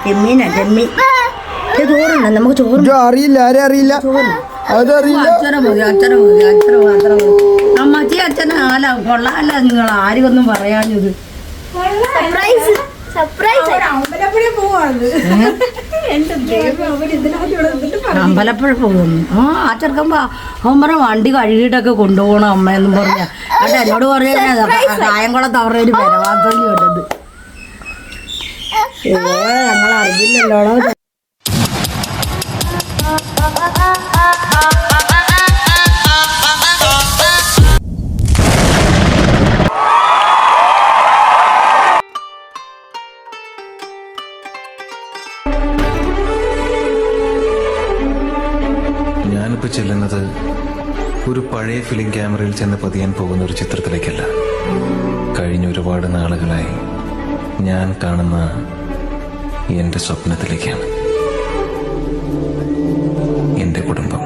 ചെമ്മീനാ ചെമ്മീൻ. ചോറുണ്ടോ നമുക്ക്? ചോറ് അറിയില്ല, ആരെ അറിയില്ല, അതറിയില്ല. അച്ഛനെ മതി, അച്ഛനെ മതി, അച്ഛനെ മാത്രം മതി. അമ്മച്ചി അച്ഛനെ ആല കൊള്ളാല്ല. നിങ്ങൾ ആരും ഒന്നും പറയാഞ്ഞത്. അമ്പലപ്പുഴ പോകുന്നു. ആ ചെറുക്കമ്പോ അവൻ പറഞ്ഞ വണ്ടി കഴുകിയിട്ടൊക്കെ കൊണ്ടുപോകണം അമ്മയെന്നും പറഞ്ഞ. അവിടെ എന്നോട് പറഞ്ഞ കായംകുളത്ത് അവരുടെ ഒരു പെരവാത്തലി ഉണ്ടത്. ഞങ്ങൾ അറിയില്ലല്ലോ. ഞാനിപ്പോൾ ചെല്ലുന്നത് ഒരു പഴയ ഫിലിം ക്യാമറയിൽ ചെന്ന് പതിയാൻ പോകുന്ന ഒരു ചിത്രത്തിലേക്കല്ല. കഴിഞ്ഞ ഒരുപാട് നാളുകളായി ഞാൻ കാണുന്ന എൻ്റെ സ്വപ്നത്തിലേക്കാണ്. എൻ്റെ കുടുംബം.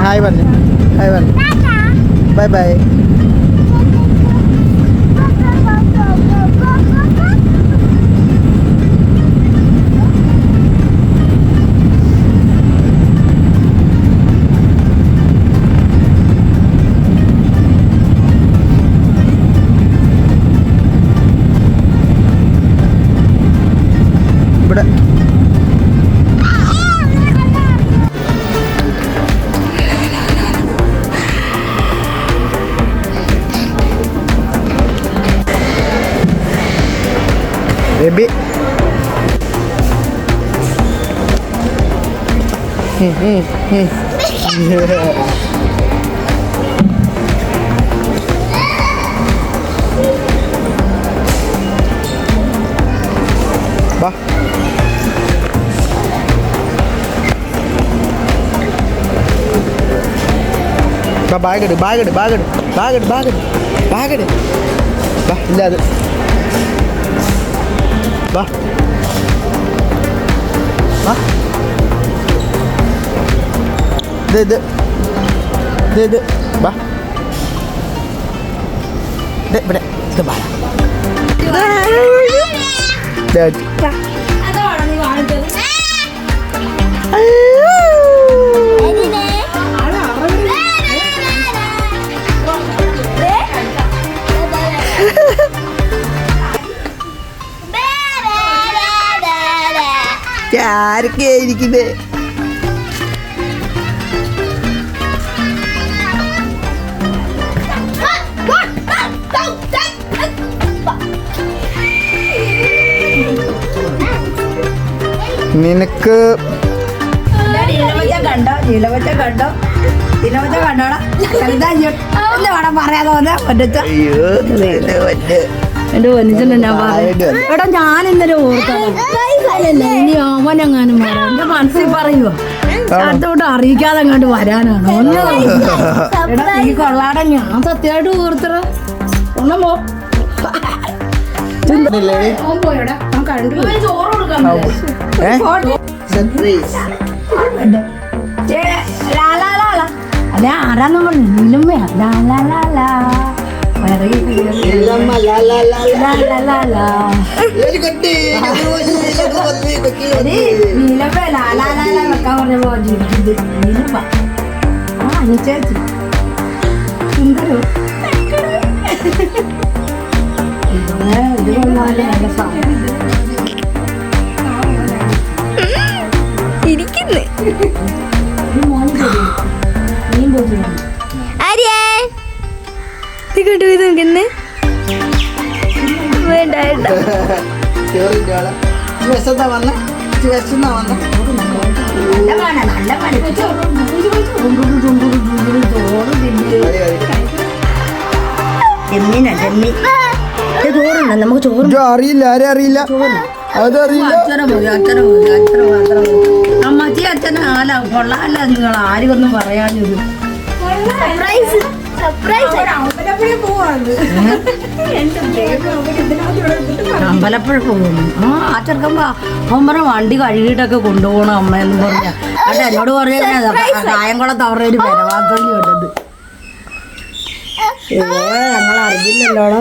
ഹായ് പറഞ്ഞു, ബൈ ബൈ. ഇവിടെ ബേബി വാ. ബാഗെടു ബാഗെടു ബാഗെടു ബാഗെടു ബാഗെടു ബാഗെടു വാ. ഇല്ല അത് വാ വാ. ഇത് വാ. ഇവിടെ ഇത് വാ. ആരൊക്കെയാ ഇരിക്കുന്നേ? നിനക്ക് കണ്ടോ നീലവച്ച കണ്ടോ നീലവച്ച കണ്ടോടാ പറയാതെ എന്റെ വനിച്ചല്ലേ ഞാൻ പറഞ്ഞു. എടാ ഞാൻ ഇന്നലെ ഓർത്തല്ലേ ഇനി അവനെങ്ങാനും പറയാം. എന്റെ മനസ്സിൽ പറയുവോ അടുത്തോട്ട് അറിയിക്കാതെ അങ്ങോട്ട് വരാനാണ്. എടാ നീ കൊള്ളാടെ ഞാൻ സത്യമായിട്ട് ഓർത്തറ ഒന്നും പോയടാ. ഞാൻ കണ്ടു ചോറ് കൊടുക്കണം. സർപ്രൈസ്. അതെ ആരാന്ന് പറഞ്ഞു നീലമ്മയാ ഇല്ലമ്മ, ലാ, ലാ, ലാ, ലാ. നീലമ്മ വെക്കാൻ പറഞ്ഞപ്പോ നീലമ്മ ആ ചേച്ചി സുന്ദരോ ഇത് കൊള്ളാല്ലേ നല്ല സാധനം ഇരിക്കുന്നു മീൻ പോയി ആര്യാ ഇത് കൊണ്ടുപോയി നോക്കുന്നേ വേണ്ട വേണ്ട വിശന്നാ വന്ന വിശന്നാ വന്ന നല്ല ചെമ്മീനാ ചെമ്മീൻ ചോറുണ്ടോ നമുക്ക് ചോറ് അറിയില്ല ആരെ അറിയില്ല അതറിയില്ല. അച്ഛനെ മതി അച്ഛനെ മാത്രം മതി അമ്മച്ചി അച്ഛനെ ആല കൊള്ളാല്ല നിങ്ങൾ ആരും ഒന്നും പറയാനൊരു സർപ്രൈസ് സർപ്രൈസ് അമ്പലപ്പുഴ പോകുന്നു ആ ചെറുക്കമ്പ അവൻ പറഞ്ഞ വണ്ടി കഴുകിയിട്ടൊക്കെ കൊണ്ടുപോകണം അമ്മ എന്ന് പറഞ്ഞ എന്നിട്ട് എന്നോട് പറഞ്ഞ കായംകുളത്ത് അവരുടെ ഒരു പെരവാത്തല്ലി ഉണ്ടത് ഞങ്ങൾ അറിഞ്ഞില്ലല്ലോടോ